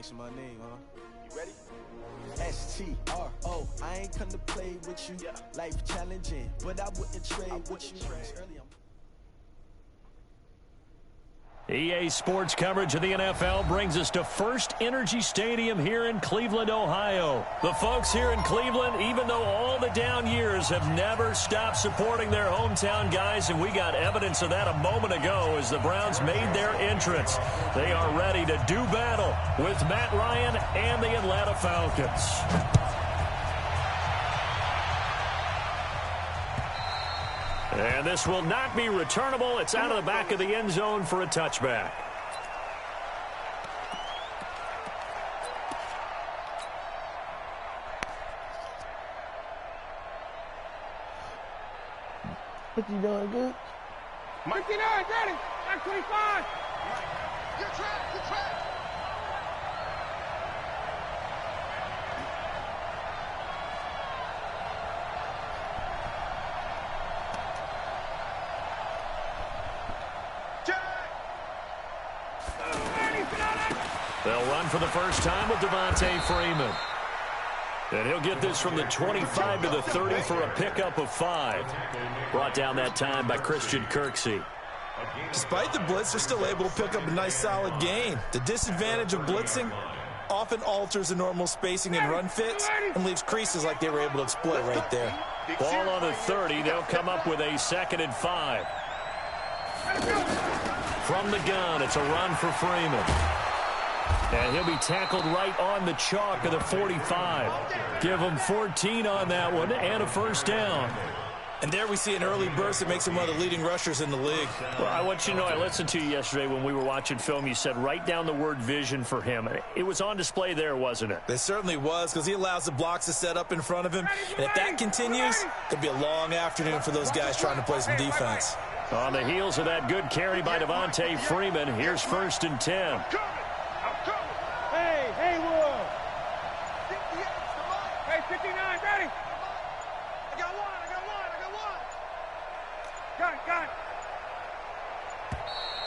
asking my name, huh? You ready? S-T-R-O. I ain't come to play with you. Life challenging, but I wouldn't trade with you. EA Sports coverage of the NFL brings us to First Energy Stadium here in Cleveland, Ohio. The folks here in Cleveland, even though all the down years, have never stopped supporting their hometown guys, and we got evidence of that a moment ago as the Browns made their entrance. They are ready to do battle with Matt Ryan and the Atlanta Falcons. And this will not be returnable. It's out of the back of the end zone for a touchback. What you doing, good? 59, ready. 25. Good track, good track. They'll run for the first time with Devontae Freeman. And he'll get this from the 25 to the 30 for a pickup of 5. Brought down that time by Christian Kirksey. Despite the blitz, they're still able to pick up a nice solid gain. The disadvantage of blitzing often alters the normal spacing and run fits and leaves creases like they were able to exploit right there. Ball on the 30. They'll come up with a 2nd and 5. From the gun, it's a run for Freeman. And he'll be tackled right on the chalk of the 45. Give him 14 on that one and a first down. And there we see an early burst that makes him one of the leading rushers in the league. Well, I want you to know, I listened to you yesterday when we were watching film. You said write down the word vision for him. It was on display there, wasn't it? It certainly was, because he allows the blocks to set up in front of him. And if that continues, it'll be a long afternoon for those guys trying to play some defense. On the heels of that good carry by Devontae Freeman, here's 1st and 10. Hey, Will. Hey, 59, ready. I got one. Got it.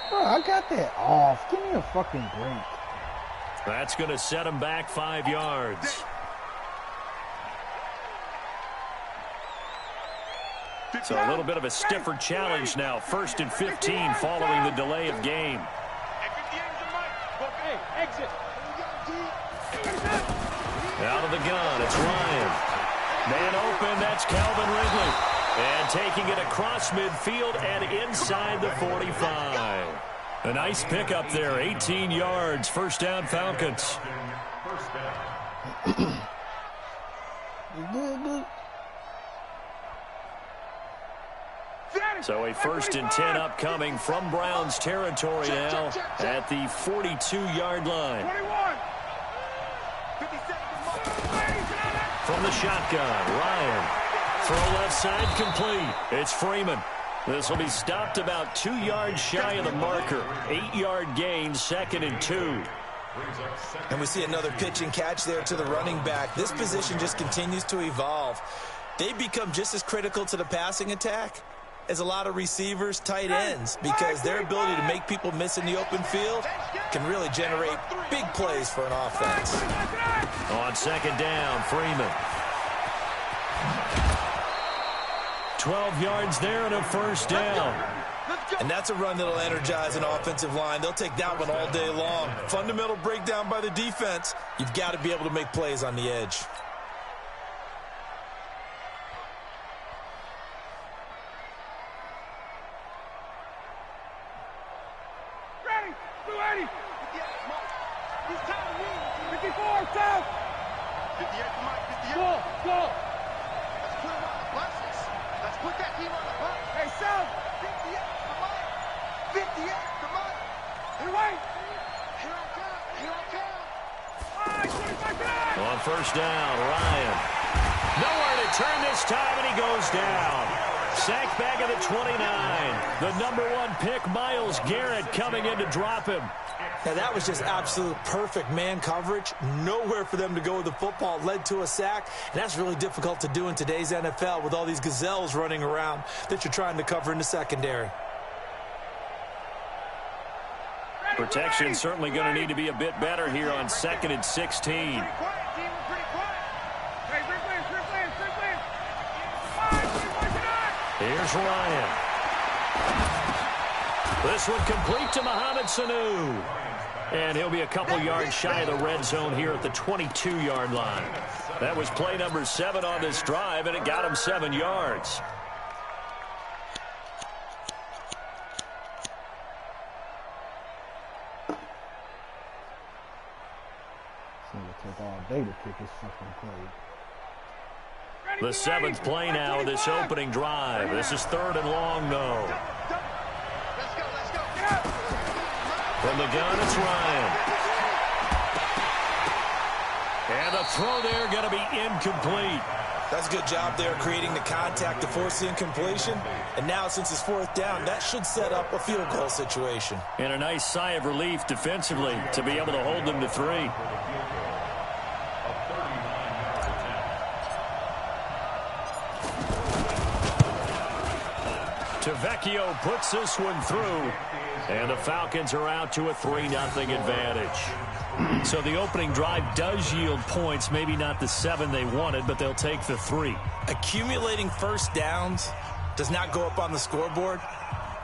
Bro, I got that off. Give me a fucking break. That's going to set him back 5 yards. So a little bit of a stiffer challenge now. 1st and 15 following the delay of game. Hey, exit. Out of the gun, it's Ryan. Man open, that's Calvin Ridley. And taking it across midfield and inside the 45. A nice pickup there, 18 yards, 1st down Falcons. So a 1st and 10 upcoming from Browns territory now at the 42-yard line. From the shotgun, Ryan. Throw left side complete. It's Freeman. This will be stopped about 2 yards shy of the marker. 8-yard gain, 2nd and 2. And we see another pitch and catch there to the running back. This position just continues to evolve. They become just as critical to the passing attack as a lot of receivers, tight ends, because their ability to make people miss in the open field can really generate big plays for an offense. On 2nd down, Freeman. 12 yards there and a 1st down. And that's a run that'll energize an offensive line. They'll take that one all day long. Fundamental breakdown by the defense. You've got to be able to make plays on the edge. On 1st down, Ryan. Nowhere to turn this time, and he goes down. Sacked back at the 29. The #1 pick, Myles Garrett, coming in to drop him. Now, that was just absolute perfect man coverage. Nowhere for them to go with the football. Led to a sack, and that's really difficult to do in today's NFL with all these gazelles running around that you're trying to cover in the secondary. For Protection's certainly going to need to be a bit better here on 2nd and 16. Pretty quiet, team. We're pretty quiet. Hey, Rick Lance. Here's Ryan. This one complete to Mohamed Sanu. And he'll be a couple yards shy of the red zone here at the 22-yard line. That was play number 7 on this drive, and it got him 7 yards. Take all day to kick his fucking play. The 7th play now of this opening drive. This is 3rd and long, though. Let's go. From the gun, it's Ryan. And the throw there going to be incomplete. That's a good job there creating the contact to force the incompletion. And now, since it's 4th down, that should set up a field goal situation. And a nice sigh of relief defensively to be able to hold them to 3. Tavecchio puts this one through. And the Falcons are out to a 3-0 advantage. So the opening drive does yield points, maybe not the 7 they wanted, but they'll take the 3. Accumulating first downs does not go up on the scoreboard,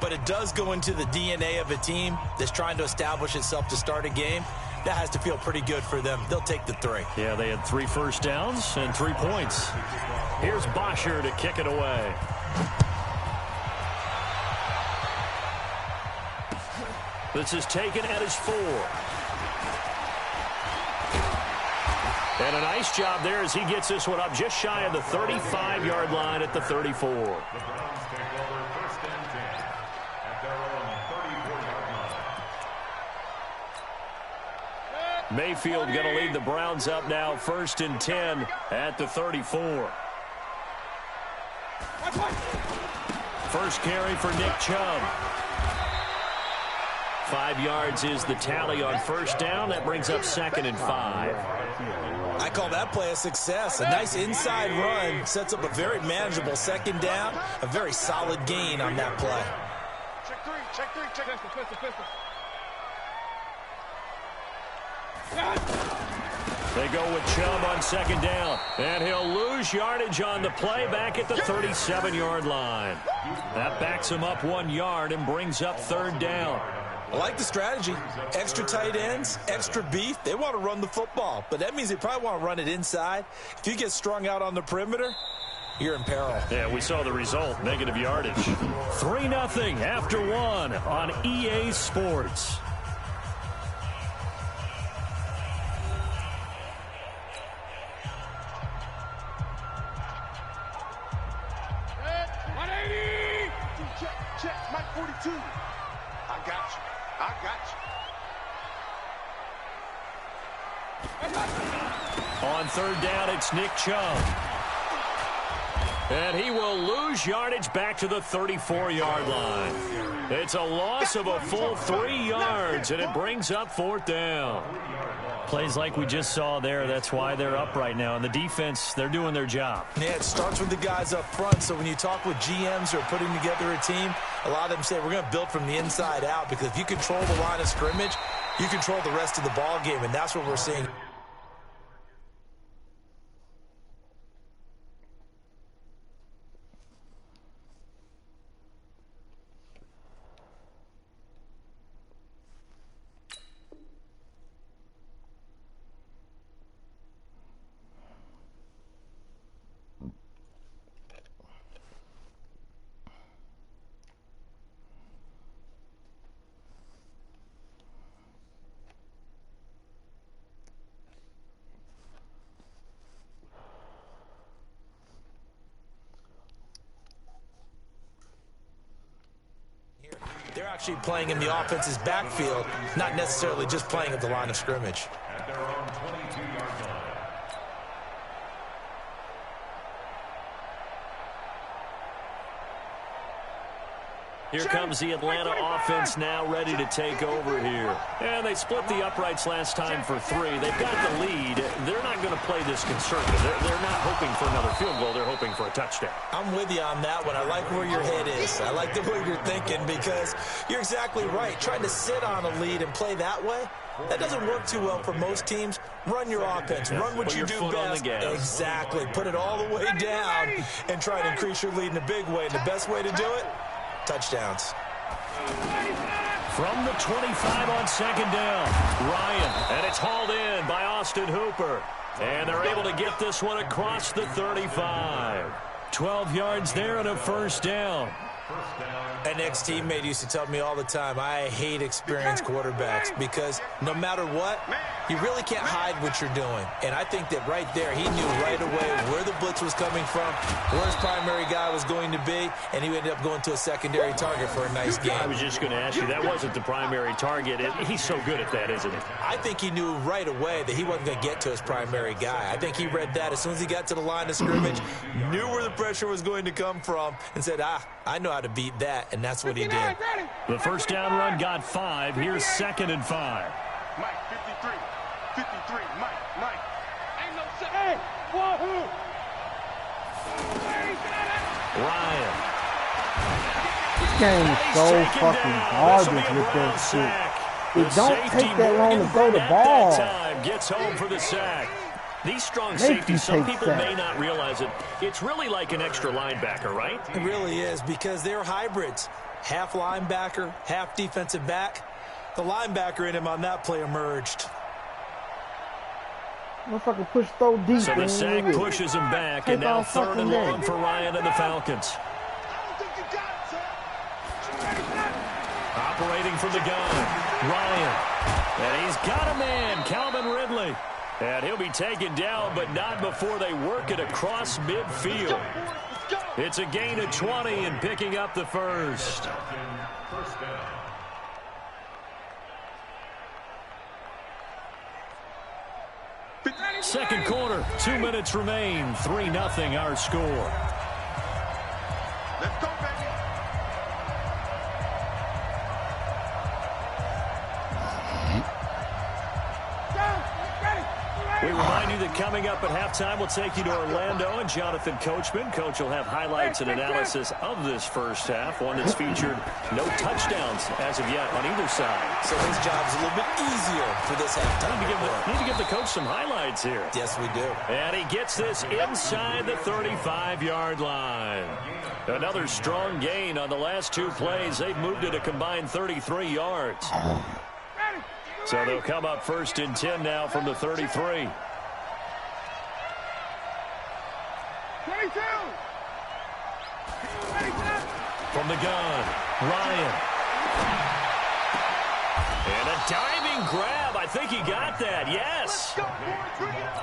but it does go into the DNA of a team that's trying to establish itself to start a game. That has to feel pretty good for them. They'll take the 3. Yeah, they had 3 first downs and 3 points. Here's Bosher to kick it away. This is taken at his 4. And a nice job there as he gets this one up just shy of the 35-yard line at the 34. Mayfield going to lead the Browns up now 1st and 10 at the 34. First carry for Nick Chubb. 5 yards is the tally on first down. That brings up 2nd and 5. I call that play a success. A nice inside run sets up a very manageable 2nd down. A very solid gain on that play. Check three. Pistol. They go with Chubb on 2nd down. And he'll lose yardage on the play back at the 37-yard line. That backs him up 1 yard and brings up 3rd down. I like the strategy. Extra tight ends, extra beef. They want to run the football, but that means they probably want to run it inside. If you get strung out on the perimeter, you're in peril. Yeah, we saw the result, negative yardage. 3-0 after 1 on EA Sports. Check, Mike 42. I got you. On 3rd down, it's Nick Chubb. And he will lose yardage back to the 34-yard line. It's a loss of a full 3 yards, and it brings up 4th down. Plays like we just saw there, that's why they're up right now. And the defense, they're doing their job. Yeah, it starts with the guys up front. So when you talk with GMs who are putting together a team, a lot of them say we're going to build from the inside out, because if you control the line of scrimmage, you control the rest of the ball game, and that's what we're seeing. They're actually playing in the offense's backfield, not necessarily just playing at the line of scrimmage. At their own 22-yard line. Here comes the Atlanta offense now ready to take over here. And they split the uprights last time for 3. They've got the lead. They're not going to play this conservative. They're not hoping for another field goal. They're hoping for a touchdown. I'm with you on that one. I like where your head is. I like the way you're thinking because you're exactly right. Trying to sit on a lead and play that way, that doesn't work too well for most teams. Run your offense. Run what you do best. Exactly. Put it all the way down and try to increase your lead in a big way. And the best way to do it, touchdowns. From the 25 on second down, Ryan. And it's hauled in by Austin Hooper. And they're able to get this one across the 35. 12 yards there and a first down. An ex-teammate used to tell me all the time, I hate experienced quarterbacks because no matter what, you really can't hide what you're doing. And I think that right there, he knew right away where the blitz was coming from, where his primary guy was going to be, and he ended up going to a secondary target for a nice game. I was just going to ask you, that wasn't the primary target. He's so good at that, isn't he? I think he knew right away that he wasn't going to get to his primary guy. I think he read that as soon as he got to the line of scrimmage, knew where the pressure was going to come from, and said, I know how to beat that, and that's what he did. The first down run got 5. Here's 2nd and 5. Mike, 53. 53. Mike. Ain't no second. Hey, wahoo! Ryan. This game is so fucking garbage with that shit. It don't take that long to throw the ball. That time gets home for the sack. These strong safeties, some people may not realize it. It's really like an extra linebacker, right? It really is because they're hybrids. Half linebacker, half defensive back. The linebacker in him on that play emerged. Motherfucker push throw deep. So the sack pushes him back, and now 3rd and long for Ryan and the Falcons. Operating from the gun, Ryan. And he's got a man, Calvin Ridley. And he'll be taken down, but not before they work it across midfield. It's a gain of 20 and picking up the first. Second quarter, 2 minutes remain. 3-0 our score. Let's go, baby. We remind you that coming up at halftime, we'll take you to Orlando and Jonathan Coachman. Coach will have highlights and analysis of this first half, one that's featured no touchdowns as of yet on either side. So his job's a little bit easier for this halftime. Need to give the coach some highlights here. Yes, we do. And he gets this inside the 35-yard line. Another strong gain on the last 2 plays. They've moved it a combined 33 yards. So they'll come up 1st and 10 now from the 33. 22. From the gun, Ryan. And a diving grab. I think he got that. Yes.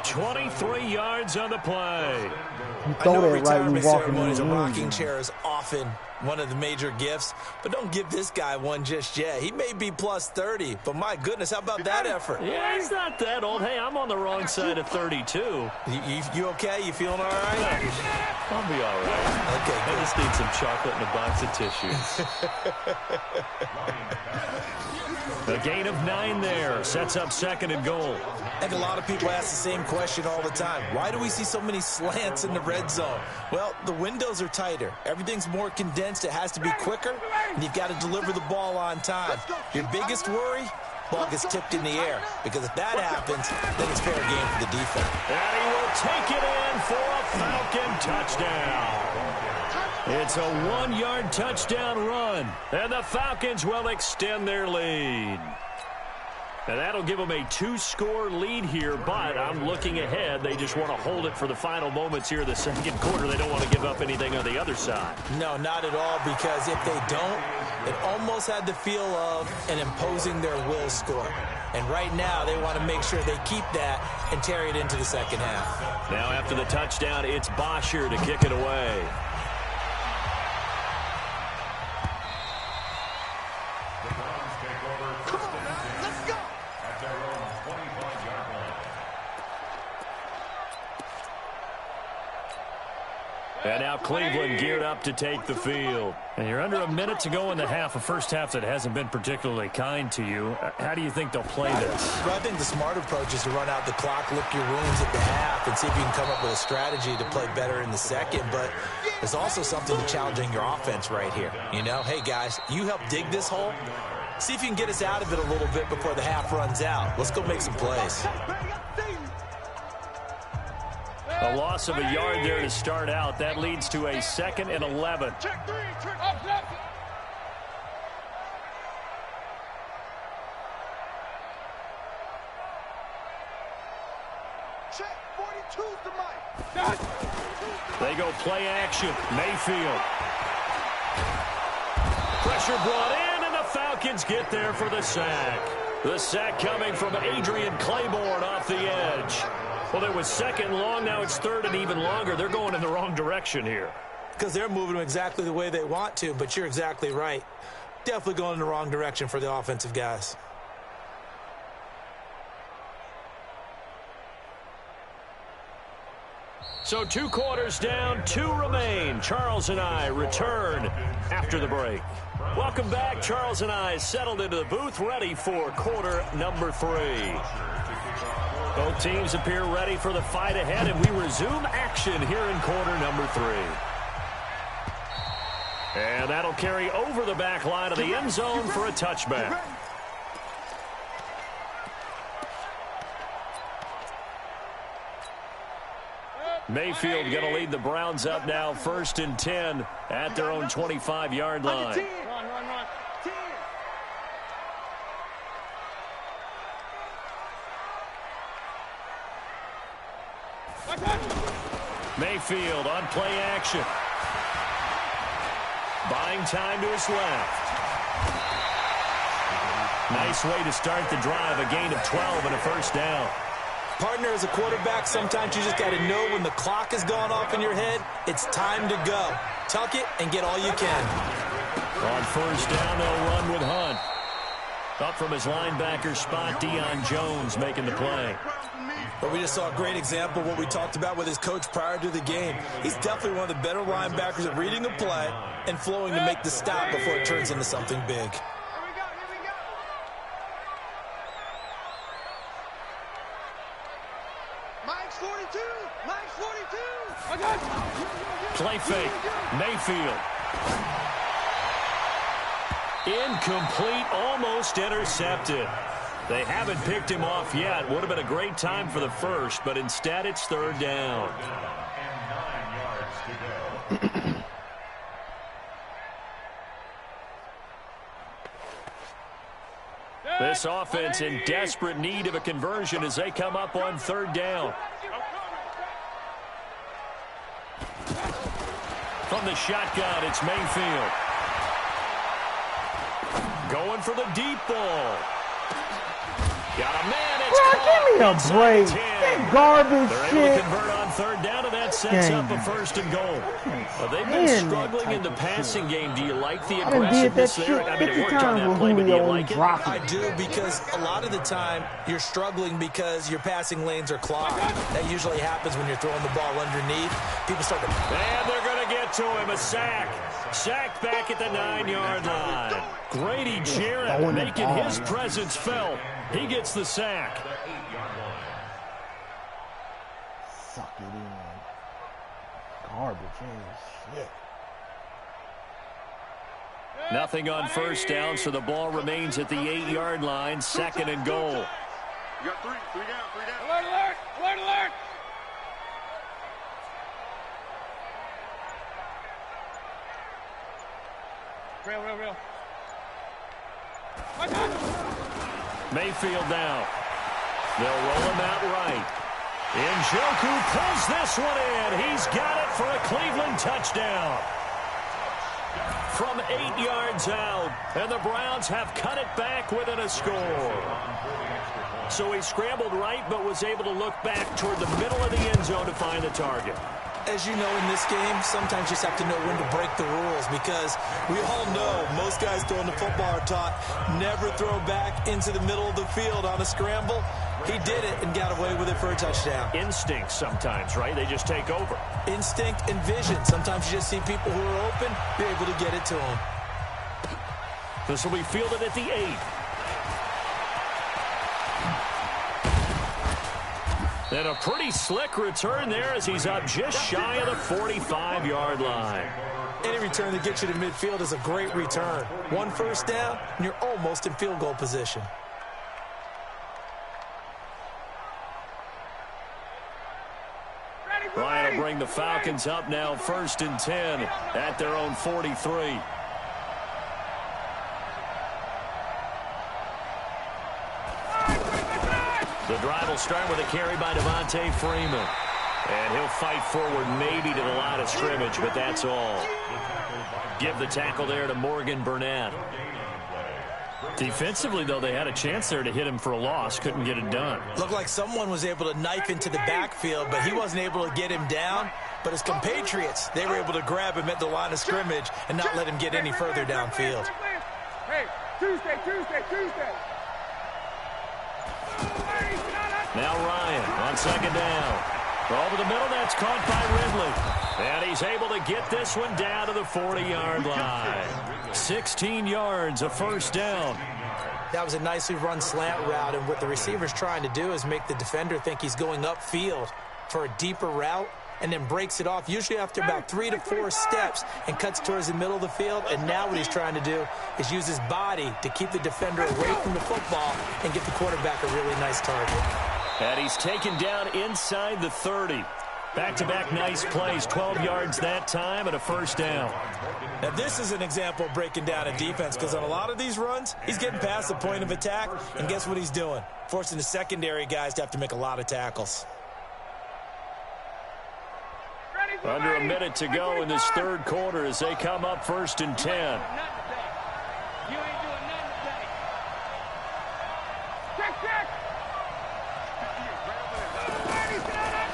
23 yards on the play. I know retirement ceremonies, a rocking chair is often one of the major gifts, but don't give this guy one just yet. He may be plus 30, but my goodness, how about that effort? Yeah, he's not that old. Hey, I'm on the wrong side of 32. You okay? You feeling all right? I'll be all right. Okay, I just need some chocolate and a box of tissues. A gain of 9 there. Sets up 2nd and goal. I think a lot of people ask the same question all the time. Why do we see so many slants in the red zone? Well, the windows are tighter. Everything's more condensed. It has to be quicker, and you've got to deliver the ball on time. Your biggest worry? Ball gets tipped in the air, because if that happens, then it's fair game for the defense. And he will take it in for a Falcon touchdown. It's a 1-yard touchdown run, and the Falcons will extend their lead. And that'll give them a 2-score lead here, but I'm looking ahead. They just want to hold it for the final moments here of the second quarter. They don't want to give up anything on the other side. No, not at all, because if they don't, it almost had the feel of an imposing their will score. And right now, they want to make sure they keep that and carry it into the second half. Now after the touchdown, it's Bosher to kick it away. Cleveland geared up to take the field. And you're under a minute to go in the half, a first half that hasn't been particularly kind to you. How do you think they'll play this? Well, I think the smart approach is to run out the clock, lick your wounds at the half, and see if you can come up with a strategy to play better in the second. But there's also something to challenging your offense right here. You know, hey, guys, you help dig this hole. See if you can get us out of it a little bit before the half runs out. Let's go make some plays. A loss of a yard there to start out. That leads to a 2nd and 11. Check 3, check up, left. Check 42's the mic. They go play action. Mayfield. Pressure brought in, and the Falcons get there for the sack. The sack coming from Adrian Claiborne off the edge. Well, it was 2nd long. Now it's 3rd and even longer. They're going in the wrong direction here. Because they're moving them exactly the way they want to, but you're exactly right. Definitely going in the wrong direction for the offensive guys. So 2 quarters down, 2 remain. Charles and I return after the break. Welcome back. Charles and I settled into the booth, ready for quarter number 3. Both teams appear ready for the fight ahead, and we resume action here in quarter number 3. And that'll carry over the back line of the end zone for a touchback. Mayfield going to lead the Browns up now, 1st and 10 at their own 25-yard line. Run, run, run. 10. Mayfield on play action. Buying time to his left. Nice way to start the drive, a gain of 12 and a 1st down. Partner, as a quarterback, sometimes you just got to know when the clock has gone off in your head, it's time to go. Tuck it and get all you can. On 1st down, they'll run with Hunt. Up from his linebacker spot, Deion Jones making the play. But we just saw a great example of what we talked about with his coach prior to the game. He's definitely one of the better linebackers at reading a play and flowing to make the stop before it turns into something big. Here we go, here we go. Mike's 42, Mike's 42. I got you. Play fake, Mayfield. Incomplete, almost intercepted. They haven't picked him off yet. Would have been a great time for the first, but instead it's 3rd down. And 9 yards to go. This offense in desperate need of a conversion as they come up on 3rd down. From the shotgun, it's Mayfield. Going for the deep ball. Got a man. It's caught. Give me a break. That garbage They're shit. able to convert on 3rd down, and that sets up a 1st and goal. Well, they've been struggling in the passing game. Do you like the aggressiveness there? I mean, it worked on that play, but do you like it? I do, because a lot of the time you're struggling because your passing lanes are clogged. That usually happens when you're throwing the ball underneath. People start to... And they're going to get to him. A sack. Sacked back at the 9-yard line. Grady Jarrett making his presence felt. He gets the sack. Suck it in. Garbage ass shit. Nothing on 1st down, so the ball remains at the 8-yard line. 2nd and goal. You got 3 down, 3 down. Alert, alert, alert, alert. Real. Mayfield down. They'll roll him out right. Njoku pulls this one in. He's got it for a Cleveland touchdown. From 8 yards out, and the Browns have cut it back within a score. So he scrambled right, but was able to look back toward the middle of the end zone to find the target. As you know, in this game, sometimes you just have to know when to break the rules, because we all know most guys throwing the football are taught never throw back into the middle of the field on a scramble. He did it and got away with it for a touchdown. Instinct sometimes, right? They just take over. Instinct and vision. Sometimes you just see people who are open, you're able to get it to them. This will be fielded at the 8. And a pretty slick return there as he's up just shy of the 45-yard line. Any return that gets you to midfield is a great return. 1 first down, and you're almost in field goal position. Ryan will bring the Falcons up now 1st and 10 at their own 43. The drive will start with a carry by Devontae Freeman. And he'll fight forward maybe to the line of scrimmage, but that's all. Give the tackle there to Morgan Burnett. Defensively, though, they had a chance there to hit him for a loss. Couldn't get it done. Looked like someone was able to knife into the backfield, but he wasn't able to get him down. But his compatriots, they were able to grab him at the line of scrimmage and not let him get any further downfield. Hey, Tuesday. Now Ryan on 2nd down. Over the middle, that's caught by Ridley. And he's able to get this one down to the 40-yard line. 16 yards, a first down. That was a nicely run slant route, and what the receiver's trying to do is make the defender think he's going upfield for a deeper route, and then breaks it off, usually after about 3 to 4 steps, and cuts towards the middle of the field. And now what he's trying to do is use his body to keep the defender away from the football and get the quarterback a really nice target. And he's taken down inside the 30. Back-to-back nice plays, 12 yards that time and a first down. Now this is an example of breaking down a defense, because on a lot of these runs, he's getting past the point of attack, and guess what he's doing? Forcing the secondary guys to have to make a lot of tackles. Under a minute to go in this 3rd quarter as they come up 1st and 10.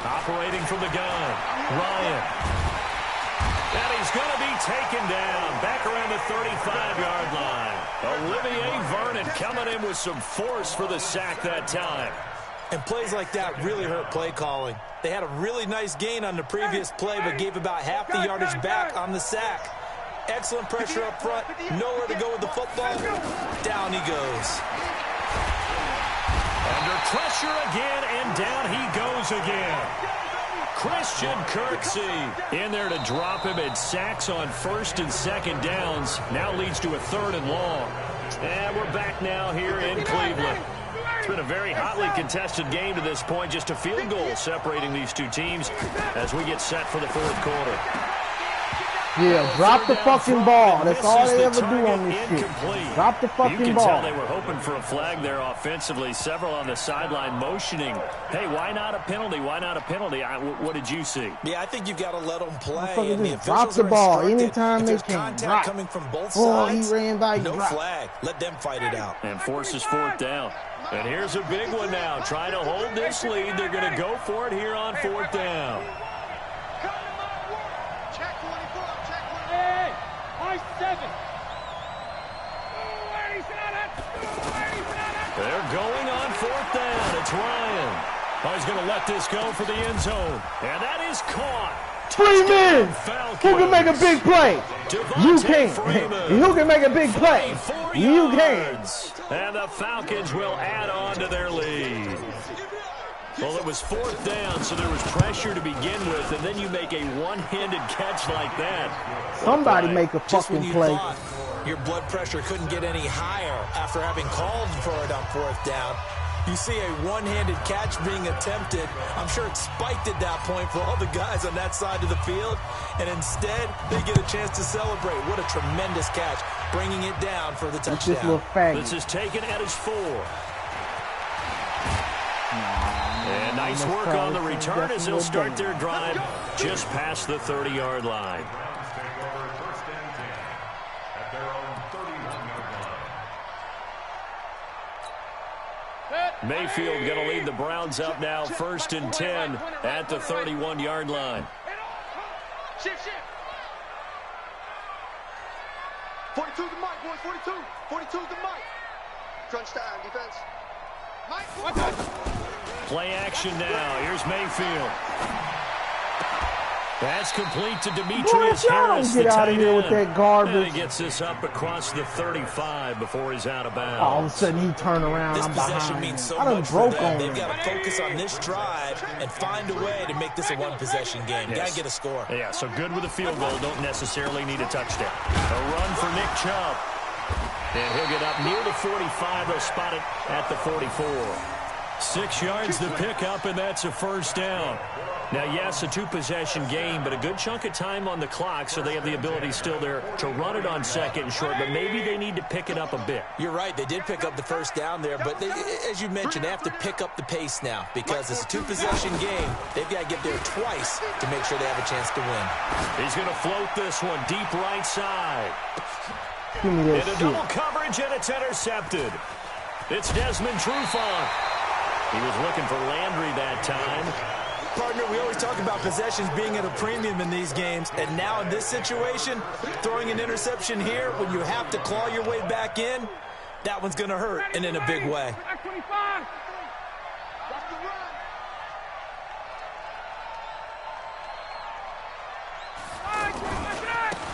Operating from the gun, Ryan. And he's going to be taken down back around the 35-yard line. Olivier Vernon coming in with some force for the sack that time. And plays like that really hurt play calling. They had a really nice gain on the previous play, but gave about half the yardage back on the sack. Excellent pressure up front. Nowhere to go with the football. Down he goes. Under pressure again, and down he goes again. Christian Kirksey in there to drop him, and sacks on 1st and 2nd downs. Now leads to a 3rd and long. And we're back now here in Cleveland. It's been a very hotly contested game to this point. Just a field goal separating these two teams as we get set for the 4th quarter. Yeah, drop the fucking ball. That's all they ever do on this shit. Drop the fucking ball. You can tell they were hoping for a flag there offensively. Several on the sideline motioning. Hey, why not a penalty? Why not a penalty? What did you see? Yeah, I think you've got to let them play. And the drop the ball anytime they can. Contact coming from both sides. He ran by. No flag. Let them fight it out. And forces 4th down. And here's a big one now. Trying to hold this lead. They're going to go for it here on 4th down. They're going on 4th down. It's Ryan. Oh, he's going to let this go for the end zone. And that is caught. Freeman! Who can make a big play? You can't. Who can make a big play? You can't. And the Falcons will add on to their lead. Well, it was 4th down, so there was pressure to begin with, and then you make a one-handed catch like that. Somebody make a fucking play. Your blood pressure couldn't get any higher after having called for it on 4th down. You see a one-handed catch being attempted. I'm sure it spiked at that point for all the guys on that side of the field. And instead, they get a chance to celebrate. What a tremendous catch, bringing it down for the touchdown. This is taken at his 4. And nice work on the return as they'll start their drive just past the 30-yard line. Mayfield going to lead the Browns up now 1st and 10 at the 31-yard line. Shift. 42 the mic, boys. 42 the mic. Crunch time, defense. Play action now. Here's Mayfield. That's complete to Demetrius Harris. Get out of here with that garbage. And he gets this up across the 35 before he's out of bounds. All of a sudden he turned around. This I'm possession behind. means so I done much broke for them. on They've him. got to focus on this drive and find a way to make this a one-possession game. Yes. Got to get a score. Yeah, so good with a field goal. Don't necessarily need a touchdown. A run for Nick Chubb. And he'll get up near the 45. They'll spot it at the 44. 6 yards to pick up, and that's a first down. Now, yes, a two-possession game, but a good chunk of time on the clock, so they have the ability still there to run it on second and short, but maybe they need to pick it up a bit. You're right. They did pick up the first down there, but as you mentioned, they have to pick up the pace now because it's a two-possession game. They've got to get there twice to make sure they have a chance to win. He's going to float this one deep right side. Give me that Into shit. double coverage, and it's intercepted. It's Desmond Trufant. He was looking for Landry that time. Partner, we always talk about possessions being at a premium in these games, and now in this situation, throwing an interception here when you have to claw your way back in, that one's going to hurt, and in a big way.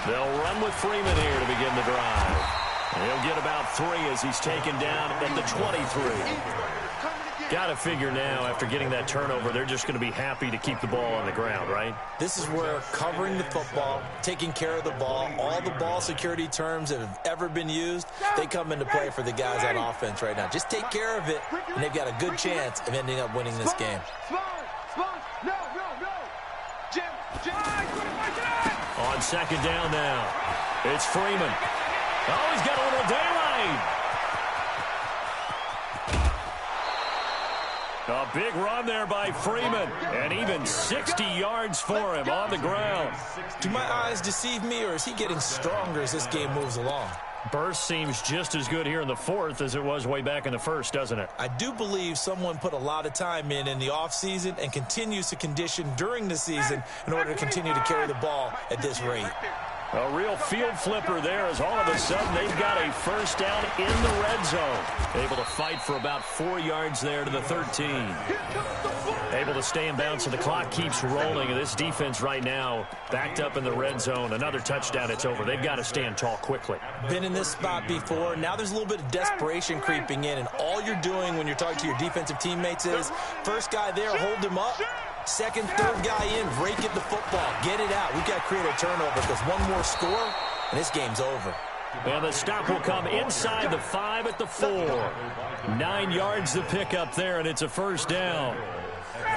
They'll run with Freeman here to begin the drive. And he'll get about 3 as he's taken down at the 23. Got to figure now, after getting that turnover, they're just going to be happy to keep the ball on the ground, right? This is where covering the football, taking care of the ball, all the ball security terms that have ever been used, they come into play for the guys on offense right now. Just take care of it, and they've got a good chance of ending up winning this game. On second down now, it's Freeman. Oh, he's got a little daylight. A big run there by Freeman, and even 60 yards for him on the ground. Do my eyes deceive me, or is he getting stronger as this game moves along? Burst seems just as good here in the fourth as it was way back in the first, doesn't it? I do believe someone put a lot of time in the offseason and continues to condition during the season in order to continue to carry the ball at this rate. A real field flipper there as all of a sudden they've got a first down in the red zone. Able to fight for about 4 yards there to the 13. Able to stay in bounds, so the clock keeps rolling. And this defense right now backed up in the red zone. Another touchdown, it's over. They've got to stand tall quickly. Been in this spot before. Now there's a little bit of desperation creeping in, and all you're doing when you're talking to your defensive teammates is first guy there, hold him up. Second, third guy in, break it the football. Get it out. We've got to create a turnover because one more score, and this game's over. And the stop will come inside the 5 at the 4. 9 yards to pick up there, and it's a first down.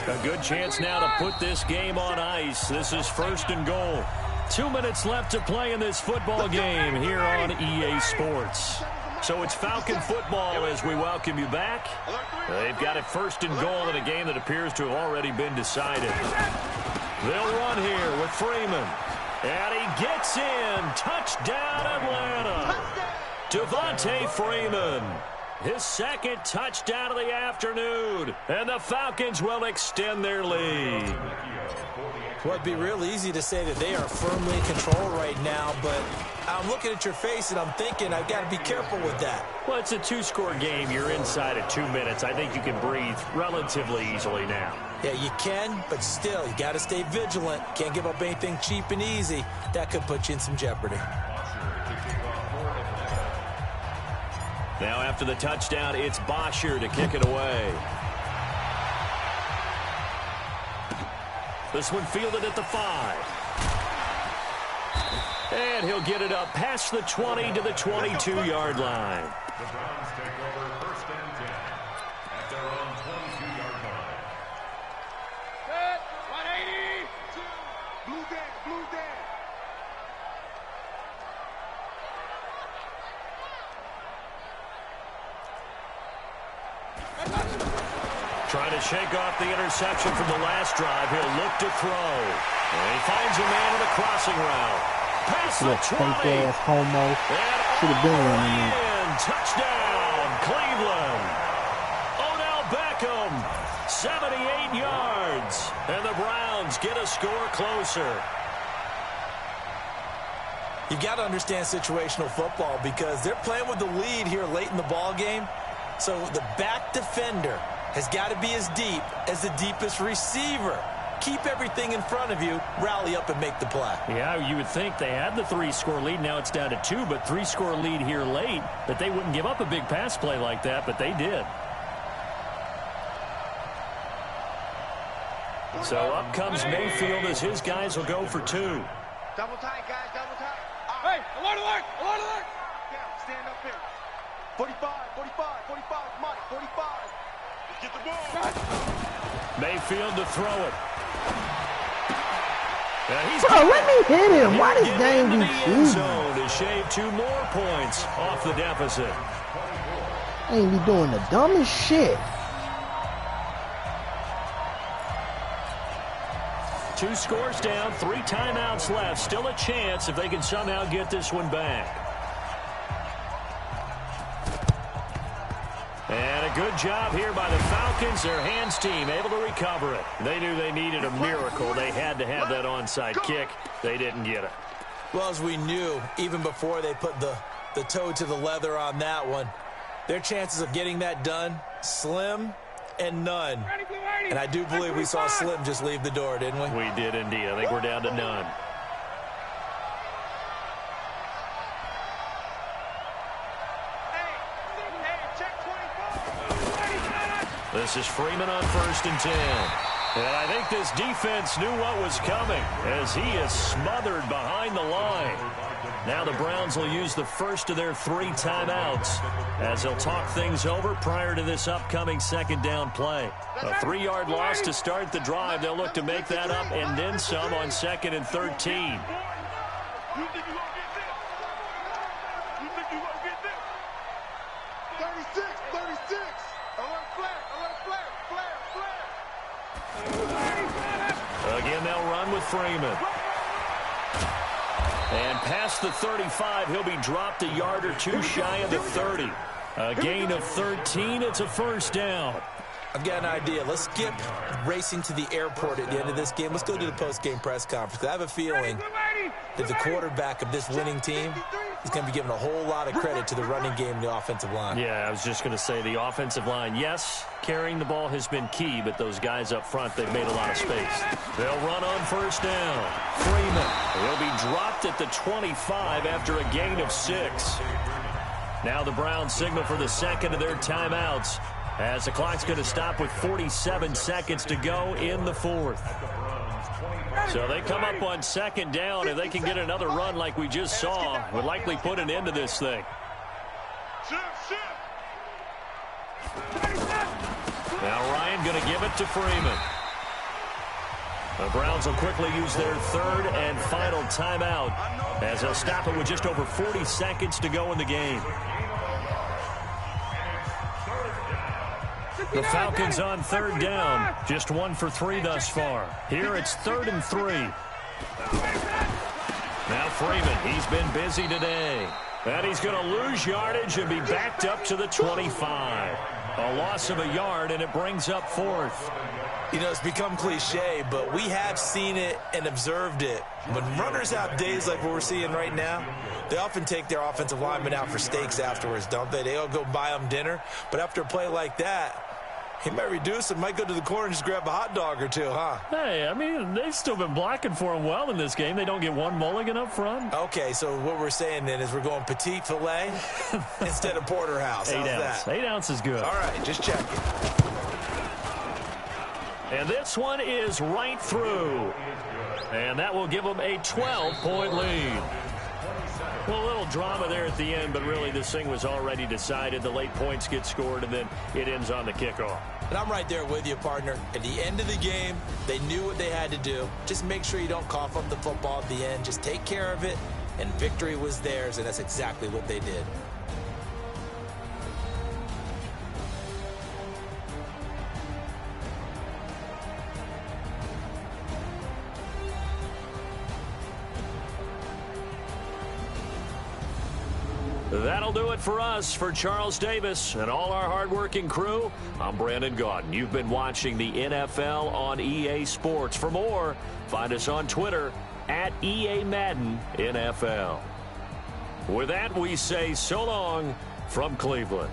A good chance now to put this game on ice. This is first and goal. 2 minutes left to play in this football game here on EA Sports. So it's Falcon football as we welcome you back. They've got it first and goal in a game that appears to have already been decided. They'll run here with Freeman. And he gets in. Touchdown, Atlanta. Devontae Freeman. His second touchdown of the afternoon. And the Falcons will extend their lead. Well, it'd be real easy to say that they are firmly in control right now, but I'm looking at your face and I'm thinking I've got to be careful with that. Well, it's a 2-score game. You're inside at 2 minutes. I think you can breathe relatively easily now. Yeah, you can, but still, you got to stay vigilant. Can't give up anything cheap and easy. That could put you in some jeopardy. Now after the touchdown, it's Bosher to kick it away. This one fielded at the 5. And he'll get it up past the 20 to the 22-yard line. The Browns take over first and 10 at their own 22-yard line. Set, 180. Blue dead, blue dead. Trying to shake off the interception from the last drive. He'll look to throw. And he finds a man in a crossing route. Past the 20. Fake ass homo. Should have been running in. Touchdown, Cleveland. Odell Beckham, 78 yards. And the Browns get a score closer. You got to understand situational football because they're playing with the lead here late in the ball game. So the back defender has got to be as deep as the deepest receiver. Keep everything in front of you, rally up and make the play. Yeah, you would think they had the 3-score lead. Now it's down to 2, but 3-score lead here late, that they wouldn't give up a big pass play like that, but they did. So up comes Mayfield as his guys will go for 2. Double tight, guys, double tight. Hey, alert, alert, alert, alert. Yeah, stand up here. 45, 45, 45, Mike, 45. Let's get the ball. Mayfield to throw it. Bro, let me hit him. Why this game into be the end cheating? zone to shave 2 more points off the deficit. Ain't be doing the dumbest shit. 2 scores down, 3 timeouts left. Still a chance if they can somehow get this one back. And a good job here by the Falcons. Their hands team able to recover it. They knew they needed a miracle. They had to have that onside kick. They didn't get it. Well, as we knew, even before they put the toe to the leather on that one, their chances of getting that done, slim and none. And I do believe we saw Slim just leave the door, didn't we? We did indeed. I think we're down to none. This is Freeman on 1st and 10. And I think this defense knew what was coming as he is smothered behind the line. Now the Browns will use the first of their 3 timeouts as they'll talk things over prior to this upcoming 2nd down play. A 3-yard loss to start the drive. They'll look to make that up and then some on 2nd and 13. You think you gonna get this? You think you gonna get this? 36, 36. Alert flag, flag. Again, they'll run with Freeman. And past the 35, he'll be dropped a yard or 2 shy of the 30. A gain of 13, it's a 1st down. I've got an idea. Let's skip racing to the airport at the end of this game. Let's go to the post-game press conference. I have a feeling that the quarterback of this winning team is going to be given a whole lot of credit to the running game and the offensive line. Yeah, I was just going to say the offensive line, yes, carrying the ball has been key, but those guys up front, they've made a lot of space. They'll run on 1st down. Freeman will be dropped at the 25 after a gain of 6. Now the Browns signal for the 2nd of their timeouts as the clock's going to stop with 47 seconds to go in the 4th. So they come up on 2nd down. If they can get another run like we just saw, would likely put an end to this thing. Now Ryan going to give it to Freeman. The Browns will quickly use their 3rd and final timeout as they'll stop it with just over 40 seconds to go in the game. The Falcons on 3rd down. Just 1 for 3 thus far. Here it's 3rd and 3. Now Freeman, he's been busy today. And he's going to lose yardage and be backed up to the 25. A loss of a yard, and it brings up 4th. You know, it's become cliche, but we have seen it and observed it. When runners have days like what we're seeing right now, they often take their offensive linemen out for steaks afterwards, don't they? They'll go buy them dinner. But after a play like that, he might reduce it, might go to the corner and just grab a hot dog or 2, huh? Hey, I mean, they've still been blocking for him well in this game. They don't get 1 mulligan up front. Okay, so what we're saying then is we're going petite filet instead of porterhouse. How's 8 ounce. that? 8 ounce is good. All right, just checking. And this one is right through. And that will give them a 12-point lead. Well, a little drama there at the end, but really this thing was already decided. The late points get scored, and then it ends on the kickoff. And I'm right there with you, partner. At the end of the game, they knew what they had to do. Just make sure you don't cough up the football at the end. Just take care of it, and victory was theirs, and that's exactly what they did. That'll do it for us. For Charles Davis and all our hardworking crew, I'm Brandon Gaudin. You've been watching the NFL on EA Sports. For more, find us on Twitter at EA Madden NFL. With that, we say so long from Cleveland.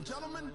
and gentlemen,